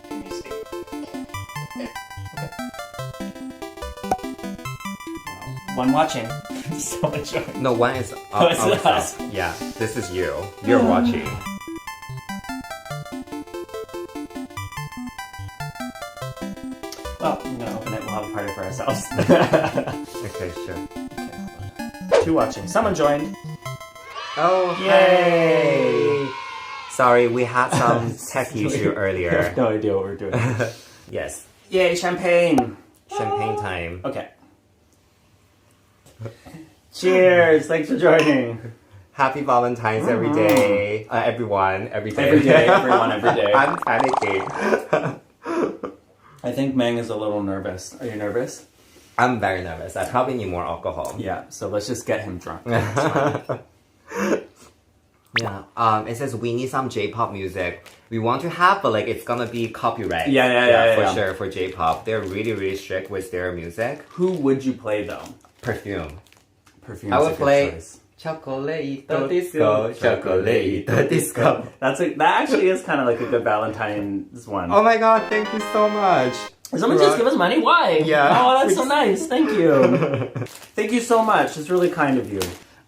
Can you see? Okay. Wow. One watching. So much joy. No, one is it's us. us. Yeah, this is you. You're watching. Well, I'm gonna open it. We'll have a party for ourselves. Okay, sure. Okay, two watching. Someone joined. Oh, Yay! hey! Sorry, we had some tech issue I earlier. have no idea what we're doing. Yes. Yay, champagne! Champagne time. Okay. Cheers! Thanks for joining. Happy Valentines every day. Everyone, every day. Every day, everyone, every day. I'm panicking. I think Meng is a little nervous. Are you nervous? I'm very nervous. I probably need more alcohol. Yeah, so let's just get him drunk. Yeah. It says we need some J-pop music. We want to have, but like it's gonna be copyright. Yeah, for sure for J-pop. They're really strict with their music. Who would you play though? Perfume. Perfume. I would play Chocolate Disco, Chocolate Disco. That actually is kind of like a good Valentine's one. Oh my god, thank you so much. Did someone just give us money? Why? Yeah. Oh, that's so nice. Thank you. Thank you so much. It's really kind of you.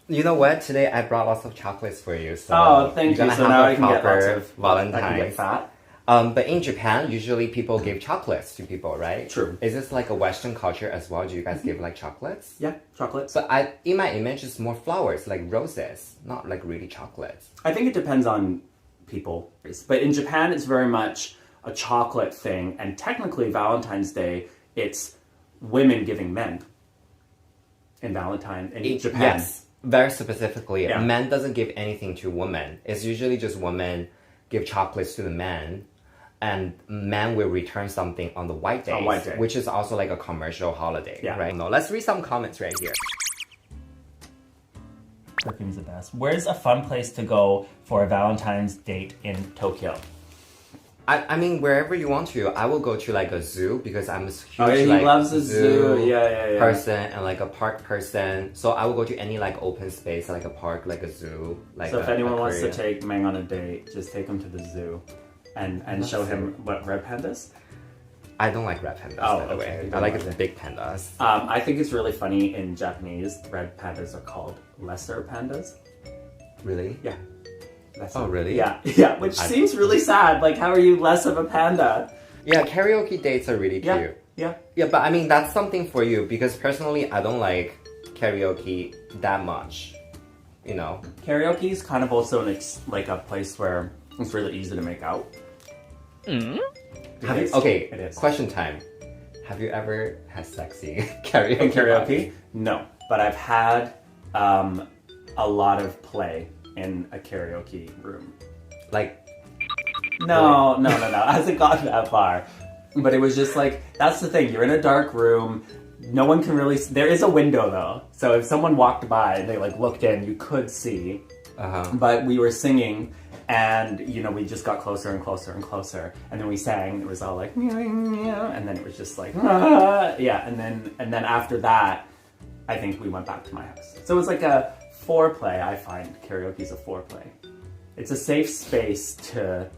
You know what? Today I brought lots of chocolates for you. So Oh, thank you're you. gonna So have now a I can get lots proper of Valentine's. I can get fat. But in Japan, usually people give chocolates to people, right? True. Is this like a Western culture as well? Do you guys give like chocolates? Yeah, chocolates. But in my image, it's more flowers, like roses, not like really chocolates. I think it depends on people. But in Japan, it's very much a chocolate thing. And technically, Valentine's Day, it's women giving men. In Valentine, in Japan. Yes, very specifically. Yeah. Men doesn't give anything to women. It's usually just women give chocolates to the men. And men will return something on the white days, On white day. which is also like a commercial holiday, Yeah. right? No, let's read some comments right here. Perfume's the best. Where's a fun place to go for a Valentine's date in Tokyo? I mean, wherever you want to. I will go to like a zoo because I'm a huge Oh, yeah, he like, loves a zoo. Yeah. person and like a park person. So I will go to any like open space, like a park, like a zoo. Like So if anyone wants to aquarium. take Meng on a date, just take him to the zoo and show him what red pandas. I don't like red pandas, Oh, by the okay. way. You I don't like like the it. big pandas. I think it's really funny in Japanese, red pandas are called lesser pandas. Really? Yeah. Lesser. Oh, really? Yeah, which seems really sad. Like, how are you less of a panda? Yeah, karaoke dates are really cute. Yeah. Yeah, but I mean, that's something for you because personally, I don't like karaoke that much. You know? Karaoke is kind of also like a place where it's really easy to make out. Okay, It is. question time. Have you ever had sexy karaoke? In karaoke? No. But I've had a lot of play in a karaoke room. Like, No. It hasn't gotten that far. But it was just like, that's the thing. You're in a dark room. No one can really... There is a window, though. So if someone walked by and they, like, looked in, you could see. But we were singing, and, you know, we just got closer and closer and closer. And then we sang. It was all like... Meow, meow, and then it was just like... Ah. Yeah, and then after that, I think we went back to my house. So it's like a foreplay, I find. Karaoke's a foreplay. It's a safe space to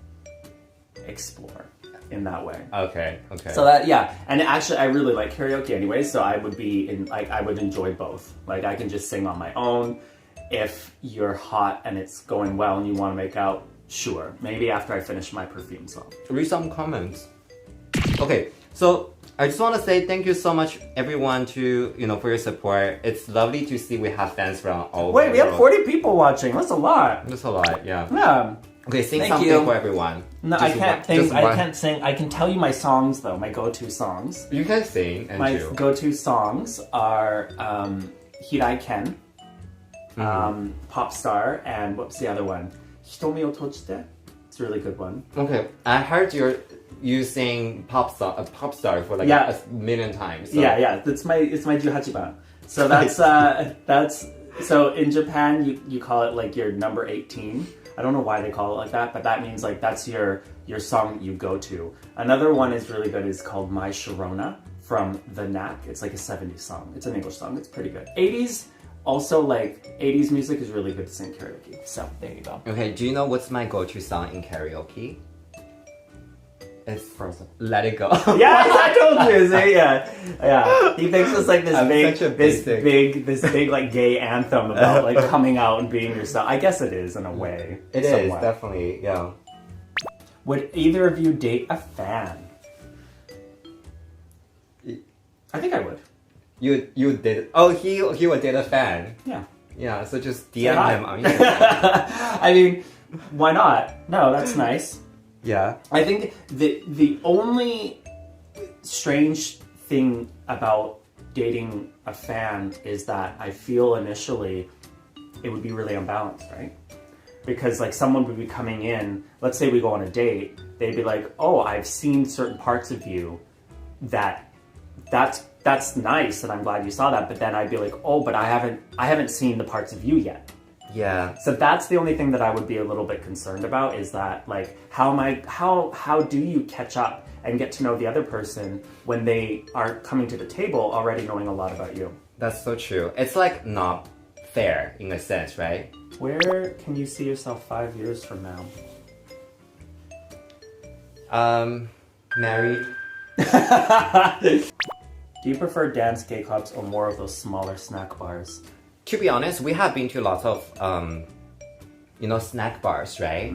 explore in that way. okay. So that, yeah, and actually I really like karaoke anyway, so I would be in, like, I would enjoy both. Like, I can just sing on my own. If you're hot and it's going well and you want to make out, sure. Maybe after I finish my perfume song. Read some comments. Okay, so I just want to say thank you so much, everyone, for your support. It's lovely to see we have fans from all over Wait, the we have world. 40 people watching. That's a lot. That's a lot, yeah. Yeah. Okay, sing Thank something you. for everyone. No, Just I can't one- just sing. I one. can't sing. I can tell you my songs though. My go-to songs. You can sing and My do. go-to songs are Hirai Ken, Pop Star, and what's the other one? Hitomi o Tojite. It's a really good one. Okay, I heard you sing pop star for like Yeah. a million times. So. Yeah. It's my 18番. So that's so in Japan you call it like your number 18. I don't know why they call it like that, but that means like that's your song that you go to. Another one is really good. Is called My Sharona from The Knack. It's like a 70s song. It's an English song. It's pretty good. 80s also, like 80s music is really good to sing karaoke. So there you go. Okay, do you know what's my go-to song in karaoke? It's Frozen. Let It Go. Yes, I told you. See? Yeah. He thinks it's like this big like gay anthem about like coming out and being yourself. I guess it is in a way. It somewhat. is definitely, yeah. Would either of you date a fan? I think I would. You did. Oh, he would date a fan. Yeah. Yeah. So just DM him on I mean, why not? No, that's nice. Yeah. I think the only strange thing about dating a fan is that I feel initially it would be really unbalanced, right? Because like someone would be coming in, let's say we go on a date, they'd be like, oh, I've seen certain parts of you that's nice and I'm glad you saw that, but then I'd be like, oh, but I haven't seen the parts of you yet. Yeah. So that's the only thing that I would be a little bit concerned about, is that like how do you catch up and get to know the other person when they are coming to the table already knowing a lot about you? That's so true. It's like not fair in a sense, right? Where can you see yourself 5 years from now? Married. Do you prefer dance gay clubs or more of those smaller snack bars? To be honest, we have been to lots of, snack bars, right?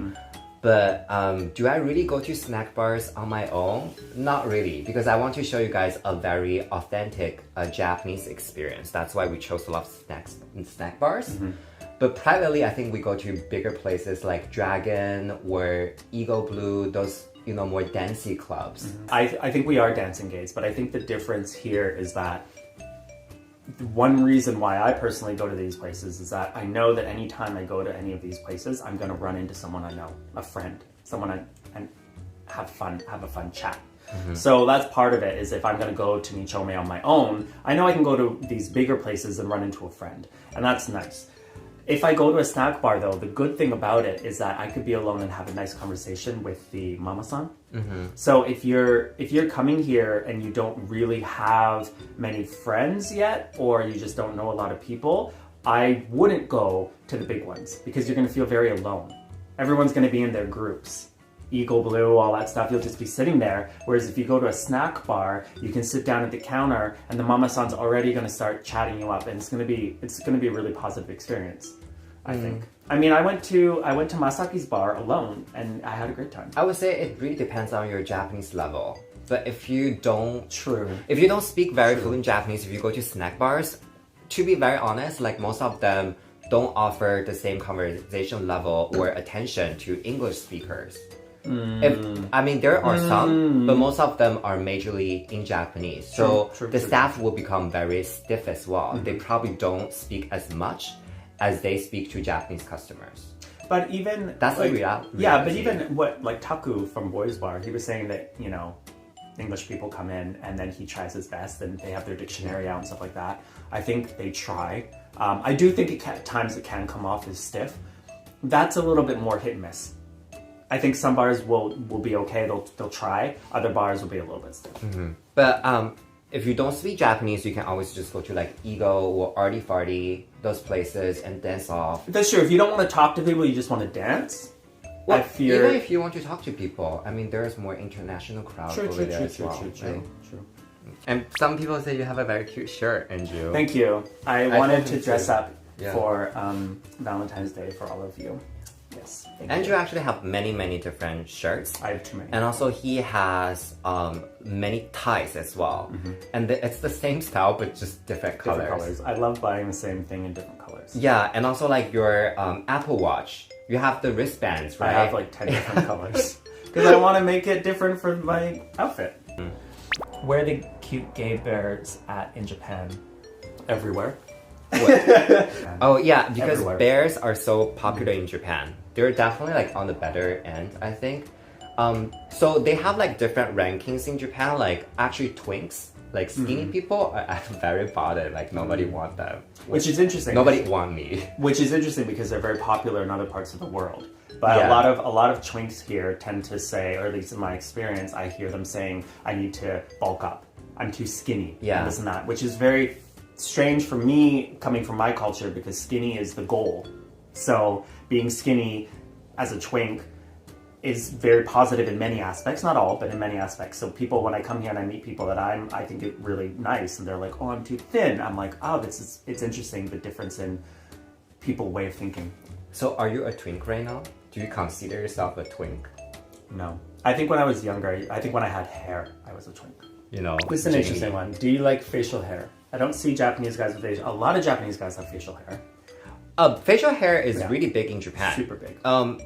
But do I really go to snack bars on my own? Not really, because I want to show you guys a very authentic Japanese experience. That's why we chose a lot of snack bars. But privately, I think we go to bigger places like Dragon or Eagle Blue, those more dancey clubs. I think we are dancing gays, but I think the difference here is that one reason why I personally go to these places is that I know that anytime I go to any of these places, I'm going to run into someone I know, a friend, someone and have a fun chat. So that's part of it, is if I'm going to go to Nichome on my own, I know I can go to these bigger places and run into a friend, and that's nice. If I go to a snack bar, though, the good thing about it is that I could be alone and have a nice conversation with the mama-san. So if you're coming here and you don't really have many friends yet, or you just don't know a lot of people, I wouldn't go to the big ones because you're going to feel very alone. Everyone's going to be in their groups. Eagle Blue, all that stuff, you'll just be sitting there. Whereas if you go to a snack bar, you can sit down at the counter and the mama-san's already going to start chatting you up, and it's going to be a really positive experience, I think. I mean, I went to Masaki's bar alone and I had a great time. I would say it really depends on your Japanese level. But if you don't speak very fluent Japanese, if you go to snack bars, to be very honest, like most of them don't offer the same conversation level or attention to English speakers. There are some, but most of them are majorly in Japanese. So the staff will become very stiff as well. They probably don't speak as much as they speak to Japanese customers. But even that's like, the reality. Yeah, but even what like Taku from Boys Bar, he was saying that English people come in and then he tries his best and they have their dictionary out and stuff like that. I think they try. I do think at times it can come off as stiff. That's a little bit more hit and miss. I think some bars will be okay. They'll try. Other bars will be a little bit stiff. But if you don't speak Japanese, you can always just go to like Ego or Arty Farty, those places, and dance off. That's true. If you don't want to talk to people, you just want to dance. Well, even if you want to talk to people, I mean, there's more international crowd over there as well. True. And some people say you have a very cute shirt, Andrew. Thank you. I wanted to dress up for Valentine's Day for all of you. Yes. Andrew actually have many different shirts. I have too many. And also he has many ties as well. And it's the same style but just different colors. I love buying the same thing in different colors. Yeah, and also like your Apple Watch. You have the wristbands, right? I have like 10 different colors. Because I want to make it different for my outfit. Where are the cute gay bears at in Japan? Everywhere. Oh yeah, because everywhere. Bears are so popular in Japan. They're definitely like on the better end, I think. So they have like different rankings in Japan. Like actually Twinks, like skinny people are very bottom. Like nobody want them. Which is interesting. Nobody want me. Which is interesting because they're very popular in other parts of the world. But a lot of Twinks here tend to say, or at least in my experience, I hear them saying, I need to bulk up. I'm too skinny. Yeah. And this and that. Which is very strange for me coming from my culture because skinny is the goal. So being skinny as a twink is very positive in many aspects, not all, but in many aspects. So people, when I come here and I meet people that I think it really nice, and they're like, oh, I'm too thin. I'm like, oh, it's interesting, the difference in people way of thinking. So are you a twink right now? Do you consider yourself a twink? No. I think when I was younger, I think when I had hair, I was a twink. You know, this is an interesting one. Do you like facial hair? I don't see Japanese guys with facial. A lot of Japanese guys have facial hair. Facial hair is really big in Japan. Super big.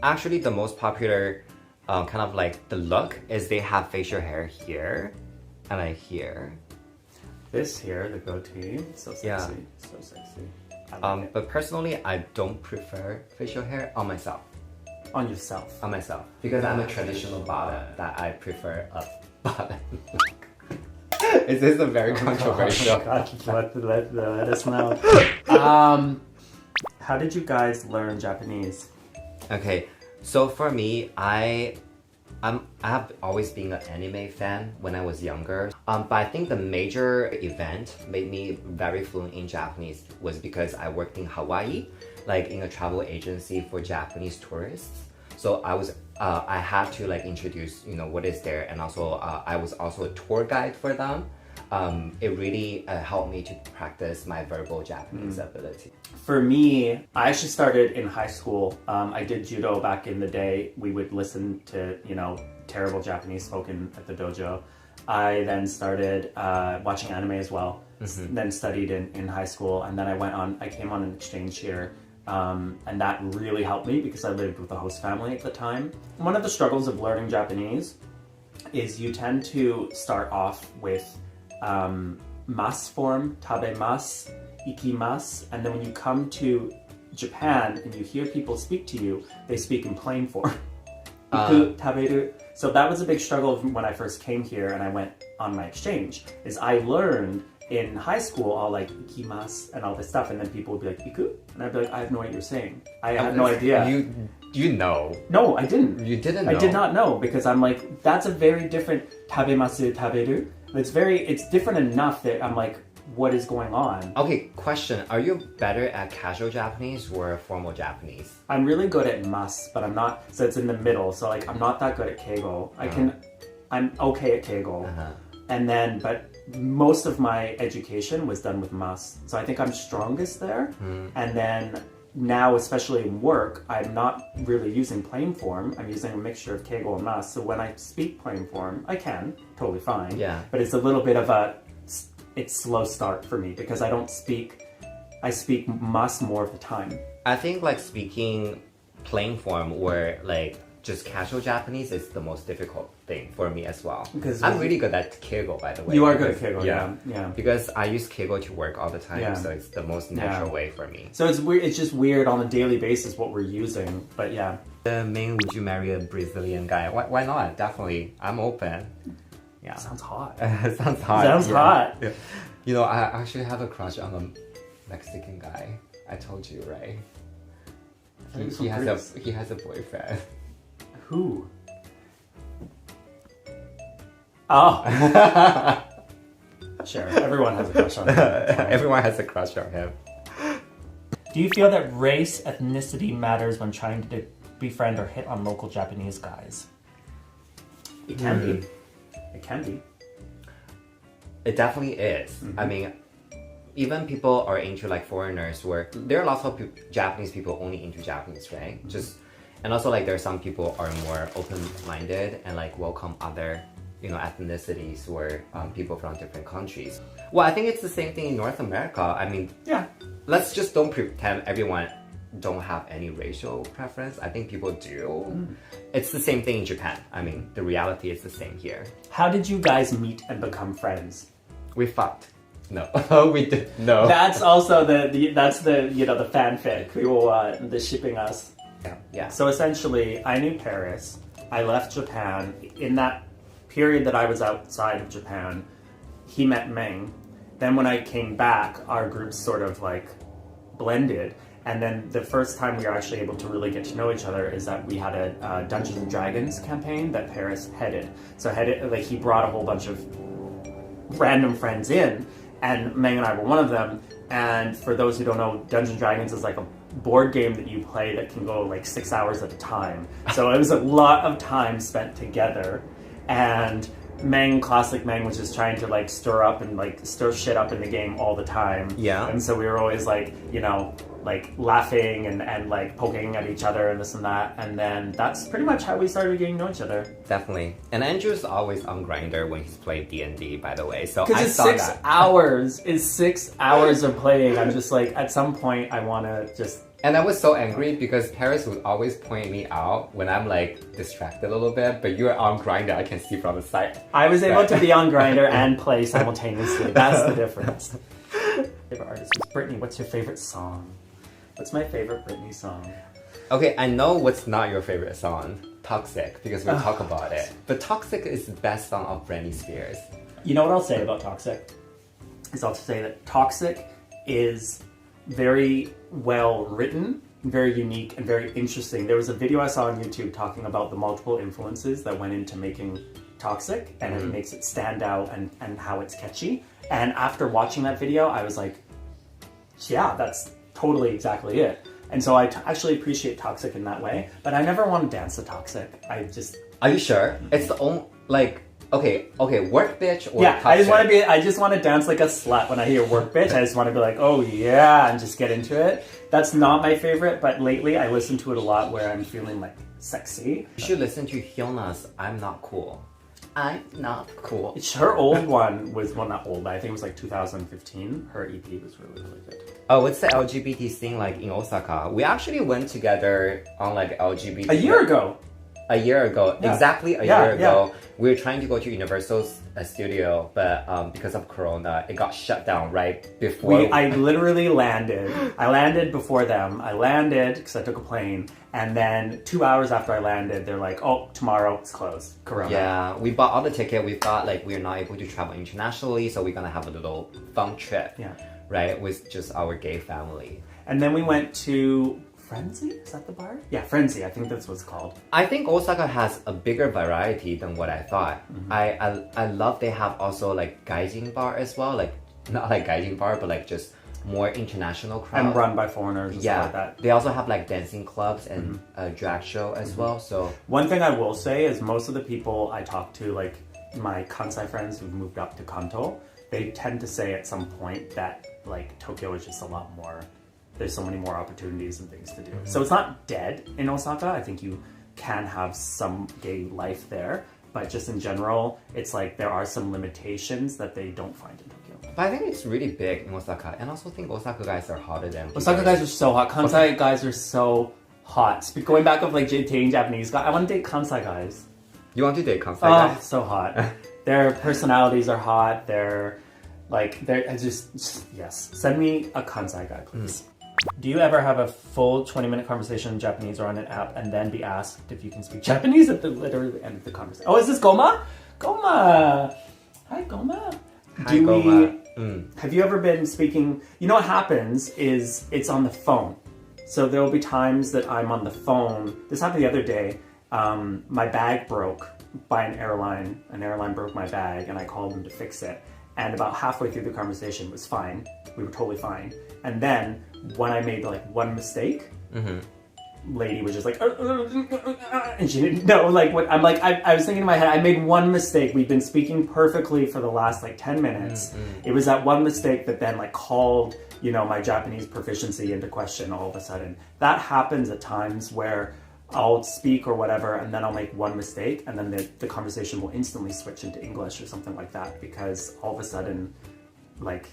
Actually, the most popular kind of like the look is they have facial hair here and like here. This here, the goatee, so sexy, Yeah. so sexy. I like it. But personally, I don't prefer facial hair on myself. On yourself. On myself. Because I'm a traditional bottom that I prefer a bottom look. Is this a very controversial? God, let us know. How did you guys learn Japanese? Okay, so for me, I have always been an anime fan when I was younger. But I think the major event made me very fluent in Japanese was because I worked in Hawaii, like in a travel agency for Japanese tourists. So I had to like introduce, you know, what is there, and also I was also a tour guide for them. It really helped me to practice my verbal Japanese ability. For me, I actually started in high school. I did judo back in the day. We would listen to, you know, terrible Japanese spoken at the dojo. I then started watching anime as well, then studied in high school, and then I came on an exchange here. And that really helped me because I lived with a host family at the time. One of the struggles of learning Japanese is you tend to start off with mas form, tabemasu, ikimasu, and then when you come to Japan and you hear people speak to you, they speak in plain form. Iku, taberu. So that was a big struggle when I first came here and I went on my exchange, is I learned in high school all like ikimasu and all this stuff, and then people would be like, iku? And I'd be like, I have no idea what you're saying. I have no idea. You know. No, I didn't. You didn't know. I did not know, because I'm like, that's a very different tabemasu, taberu. It's different enough that I'm like, what is going on? Okay, question. Are you better at casual Japanese or formal Japanese? I'm really good at mas, but I'm not, so it's in the middle. So like, I'm not that good at keigo. I'm okay at keigo. And then, but most of my education was done with mas. So I think I'm strongest there. And then now, especially in work, I'm not really using plain form. I'm using a mixture of keigo and mas. So when I speak plain form, I can, totally fine. Yeah. But it's a little bit of it's slow start for me because I speak mas more of the time. I think like speaking plain form or like just casual Japanese is the most difficult thing for me as well. Because I'm really good at keigo, by the way. You are good at keigo, yeah. Because I use keigo to work all the time, so it's the most natural way for me. So it's weird. It's just weird on a daily basis what we're using, but yeah. Meng, would you marry a Brazilian guy? Why not? Definitely, I'm open. Yeah. Sounds hot. Sounds hot. Sounds hot. Yeah. You know, I actually have a crush on a Mexican guy. I told you, right? He has a boyfriend. Who? Oh. Sure. Everyone has a crush on him. Everyone has a crush on him. Do you feel that race, ethnicity matters when trying to befriend or hit on local Japanese guys? It can be. It can be. It definitely is. I mean, even people are into like foreigners where there are lots of Japanese people only into Japanese, right? And also like there are some people are more open-minded and like welcome other, you know, ethnicities or people from different countries. Well, I think it's the same thing in North America. I mean, yeah, let's just don't pretend everyone don't have any racial preference. I think people do. It's the same thing in Japan. I mean, the reality is the same here. How did you guys meet and become friends? We fucked. No, we did no. That's also the you know, the fanfic. People the shipping us. Yeah. So essentially, I knew Paris. I left Japan. In that period that I was outside of Japan, he met Meng. Then when I came back, our groups sort of like blended. And then the first time we were actually able to really get to know each other is that we had a Dungeons and Dragons campaign that Paris headed. So like he brought a whole bunch of random friends in, and Meng and I were one of them. And for those who don't know, Dungeons and Dragons is like a board game that you play that can go like 6 hours at a time. So it was a lot of time spent together. And Meng, classic Meng, was just trying to like stir shit up in the game all the time. Yeah. And so we were always like, you know, like laughing and like poking at each other and this and that. And then that's pretty much how we started getting to know each other. Definitely. And Andrew's always on Grindr when he's playing D&D, by the way. So because I it's saw 6 that. hours. It's 6 hours of playing. I'm just like, at some point, I want to just. And I was so angry because Paris would always point me out when I'm like distracted a little bit, but you're on Grindr, I can see from the side. I was able to be on Grindr and play simultaneously. That's the difference. Favorite artist was Britney. What's your favorite song? What's my favorite Britney song? Okay, I know what's not your favorite song. Toxic, because we'll talk about it. But Toxic is the best song of Britney Spears. You know what I'll say about Toxic? I'll say that Toxic is very well written, very unique, and very interesting. There was a video I saw on YouTube talking about the multiple influences that went into making Toxic, and it makes it stand out and how it's catchy. And after watching that video, I was like, yeah, that's totally exactly it. And so I actually appreciate Toxic in that way, but I never want to dance to Toxic. I just... Are you sure? It's the only, like, okay, work bitch or yeah, Toxic? I just want to dance like a slut when I hear work bitch. I just want to be like, oh yeah, and just get into it. That's not my favorite, but lately I listen to it a lot where I'm feeling like sexy. You should listen to Hyona's I'm Not Cool. I'm not cool. Her old one was, well, not old, but I think it was like 2015. Her EP was really, really good. Oh, what's the LGBT scene like in Osaka? We actually went together on like LGBT... A year ago. A year ago, Yeah. exactly a Yeah, year ago, we were trying to go to Universal's studio, but because of Corona, it got shut down right before. I literally landed. I landed before them. I landed because I took a plane, and then 2 hours after I landed, they're like, "Oh, tomorrow it's closed. Corona." Yeah, we bought all the ticket. We thought like we're not able to travel internationally, so we're gonna have a little fun trip. Yeah. Right, with just our gay family. And then we went to Frenzy. Is that the bar? Yeah, Frenzy. I think that's what it's called. I think Osaka has a bigger variety than what I thought. I love they have also like gaijin bar as well, like not like gaijin bar, but like just more international crowd. And run by foreigners and stuff like that. They also have like dancing clubs and a drag show as well. So one thing I will say is most of the people I talk to, like my Kansai friends who've moved up to Kanto, they tend to say at some point that like Tokyo is just a lot more, there's so many more opportunities and things to do. So it's not dead in Osaka. I think you can have some gay life there, but just in general, it's like there are some limitations that they don't find in Tokyo. but I think it's really big in Osaka, and I also think Osaka guys are hotter than Osaka guys are so hot. Kansai guys are so hot. Going back of like dating Japanese guys, I want to date Kansai guys. You want to date Kansai Oh, guys? so hot. Their personalities are hot. They're just yes. Send me a Kansai guy, please. Do you ever have a full 20-minute conversation in Japanese or on an app and then be asked if you can speak Japanese at the literally end of the conversation? Oh, is this Goma? Goma! Hi, Goma. Hi, Goma. Have you ever been speaking... You know what happens is it's on the phone. So there will be times that I'm on the phone. This happened the other day. My bag broke by an airline. An airline broke my bag and I called them to fix it. And about halfway through the conversation, it was fine. We were totally fine. And then when I made like one mistake, lady was just like, and she didn't know like what I'm like. I was thinking in my head, I made one mistake. We've been speaking perfectly for the last like 10 minutes. It was that one mistake that then like called, you know, my Japanese proficiency into question all of a sudden. That happens at times where I'll speak or whatever, and then I'll make one mistake, and then the conversation will instantly switch into English or something like that, because all of a sudden, like,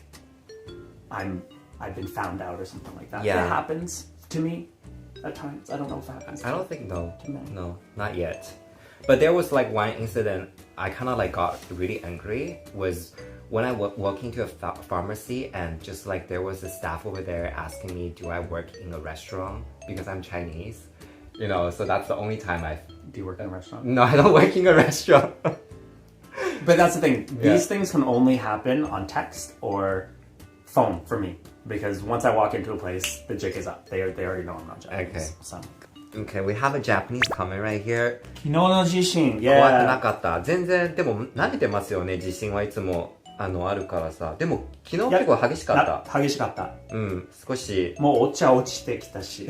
I've been found out or something like that. Yeah. It happens to me at times. I don't know if it happens. I don't think no. to men. No, not yet. But there was like one incident I kind of like got really angry was when I walked into a pharmacy and just like there was a staff over there asking me, do I work in a restaurant because I'm Chinese? You know, so that's the only time Do you work in a restaurant? No, I don't work in a restaurant. But that's the thing. These things can only happen on text or phone for me. Because once I walk into a place, the jig is up. They already know I'm not Japanese. Okay. So. Okay, we have a Japanese comment right here. 昨日の地震。怖くな Yeah. かった。全然、でも慣れてますよね、地震はいつも。あるからさ。でも、昨日結構激しかった。激しかった。うん、少し。もうお茶落ちてきたし。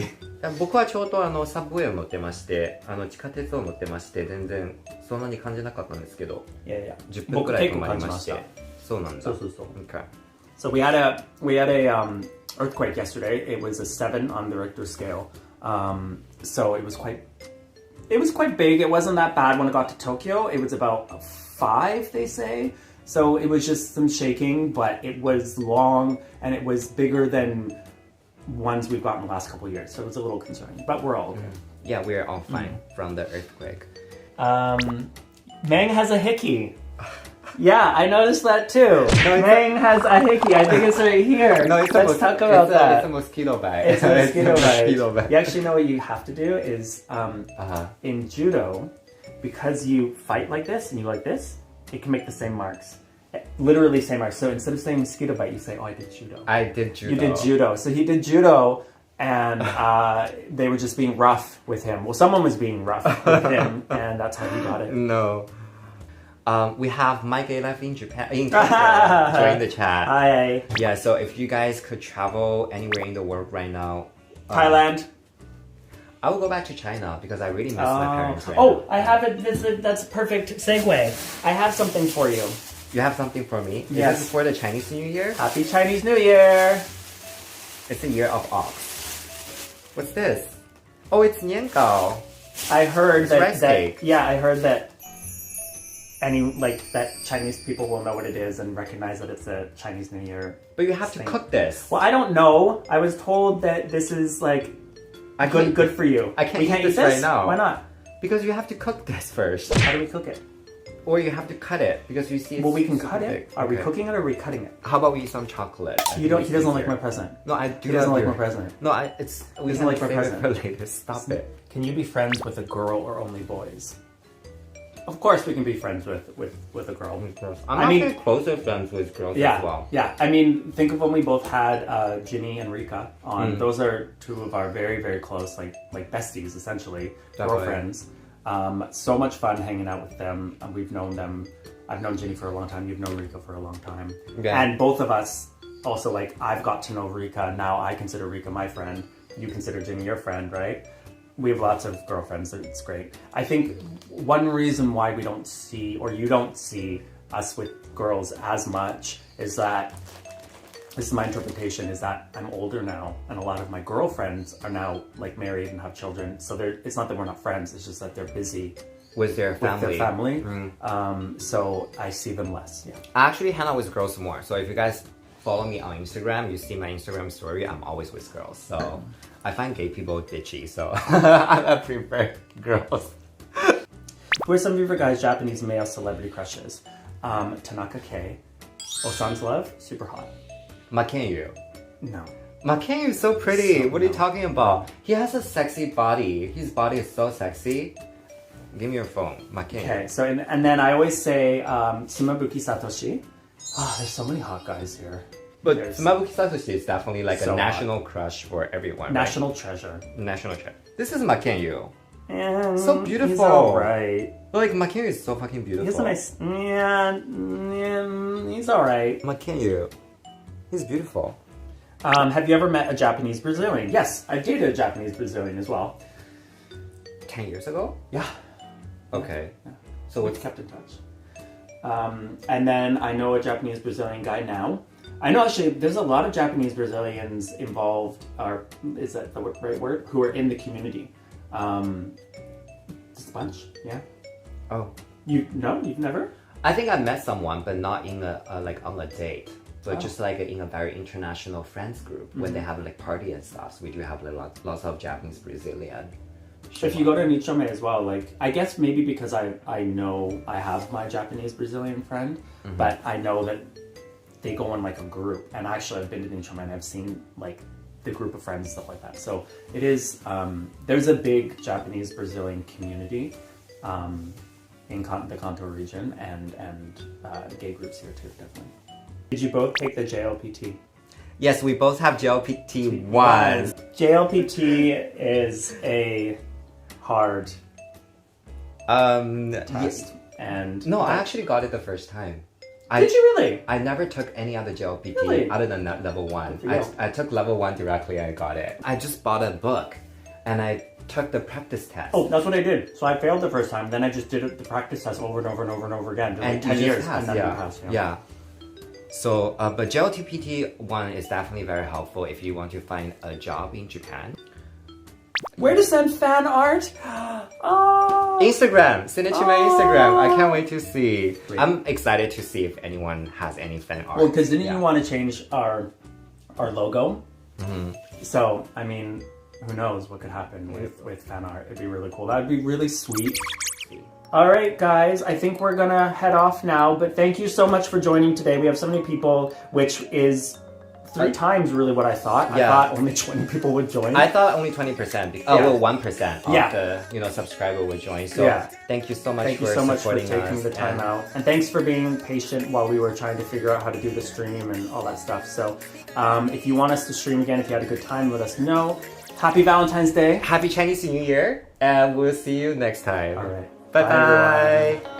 僕はちょうどサブウェイを乗ってまして、地下鉄を乗ってまして、全然そんなに感じなかったんですけど、いやいや、10分くらい止まりまして。そうなんだ。そうそうそう。Okay. So we had a earthquake yesterday. It was a 7 on the Richter scale. So it was quite big. It wasn't that bad when it got to Tokyo. It was about 5, they say. So it was just some shaking, but it was long and it was bigger than ones we've gotten the last couple of years. So it was a little concerning, but we're all okay. Yeah, we're all fine from the earthquake. Meng has a hickey. Yeah, I noticed that too. No, Meng has a hickey. I think it's right here. No, let's talk about that. It's a mosquito bite. It's a mosquito bite. You actually know what you have to do is in judo, because you fight like this and you like this, it can make the same marks. Literally same marks. So instead of saying mosquito bite, you say, oh, I did judo. I did judo. You did judo. So he did judo, and they were just being rough with him. Well, someone was being rough with him, and that's how he got it. No. We have My Gay Life in Japan. Join the chat. Hi. Yeah, so if you guys could travel anywhere in the world right now, Thailand. I will go back to China because I really miss my parents right now. now. I have it. That's a perfect segue. I have something for you. You have something for me? Yes. Is this for the Chinese New Year? Happy Chinese New Year. It's the year of ox. What's this? Oh, it's niangao. I heard it's rice cake. Yeah, I heard that that Chinese people will know what it is and recognize that it's a Chinese New Year. But you have to cook this. Well, I don't know. I was told that this is good for you. I can't eat this right now. Why not? Because you have to cook this first. How do we cook it? Or you have to cut it because you see it's we can cut it. Big. Are we cooking it or are we cutting it? How about we eat some chocolate? He doesn't like my present. No, I do. He doesn't like my present. No, we doesn't like my present. For later. Stop it. Can you be friends with a girl or only boys? Of course, we can be friends with a girl. I'm actually closer friends with girls as well. Yeah, I mean, think of when we both had Ginny and Rika on. Those are two of our very, very close, like besties, essentially, girlfriends. So much fun hanging out with them. We've known them. I've known Ginny for a long time. You've known Rika for a long time. Yeah. And both of us also, I've got to know Rika. Now I consider Rika my friend. You consider Ginny your friend, right? We have lots of girlfriends. It's great. I think one reason why we don't see, or you don't see us with girls as much is that, this is my interpretation, is that I'm older now and a lot of my girlfriends are now married and have children. So it's not that we're not friends, it's just that they're busy with their family. So I see them less. Yeah. I actually hang out with girls more. So if you guys follow me on Instagram, you see my Instagram story, I'm always with girls. So I find gay people bitchy, so I prefer girls. Who are some of your guys' Japanese male celebrity crushes? Tanaka K. Osan's Love, super hot. Makenyu. No. Makenyu is so pretty. What are you no. talking about? He has a sexy body. His body is so sexy. Give me your phone, Makenyu. Okay, so and then I always say Sumabuki Satoshi. Oh, there's so many hot guys here. But Sumabuki Satoshi is definitely so a national crush for everyone. National treasure. National treasure. This is Makenyu. So beautiful. He's alright. Makenyu is so fucking beautiful. He has a nice... Yeah, he's alright. Makenyu. He's beautiful. Have you ever met a Japanese Brazilian? Yes, I dated a Japanese Brazilian as well. 10 years ago? Yeah. Okay. Yeah. So we've kept in touch. And then I know a Japanese Brazilian guy now. I know actually there's a lot of Japanese Brazilians involved, or is that the right word? Who are in the community. Just a bunch, yeah. Oh. You've never? I think I met someone, but not in on a date. So just in a very international friends group when they have party and stuff. So we do have lots of Japanese Brazilian. If you go to Nichome as well, I guess maybe because I know I have my Japanese Brazilian friend, but I know that they go in a group. And actually I've been to Nichome and I've seen the group of friends and stuff like that. So it is, there's a big Japanese Brazilian community in the Kanto region and gay groups here too, definitely. Did you both take the JLPT? Yes, we both have JLPT 1. JLPT is a hard test. No, I actually got it the first time. Did you really? I never took any other JLPT Really? other than that level 1. Yeah. I took level 1 directly. I got it. I just bought a book, and I took the practice test. Oh, that's what I did. So I failed the first time. Then I just did the practice test over and over and over and over again. And like 10 you years. just passed, and then yeah. you passed, Yeah. So, but JLPT 1 is definitely very helpful if you want to find a job in Japan. Where to send fan art? Oh. Instagram! Send it to my Instagram. I can't wait to see. Great. I'm excited to see if anyone has any fan art. Well, because didn't you want to change our logo? So, I mean, who knows what could happen with fan art. It'd be really cool. That'd be really sweet. All right, guys, I think we're gonna head off now, but thank you so much for joining today. We have so many people, which is 3 times really what I thought. Yeah. I thought only 20 people would join. I thought only 20%. Well, 1% of the subscriber would join. So thank you so much Thank for you so much for supporting taking us the time out. And thanks for being patient while we were trying to figure out how to do the stream and all that stuff. So if you want us to stream again, if you had a good time, let us know. Happy Valentine's Day. Happy Chinese New Year, and we'll see you next time. All right. Bye-bye.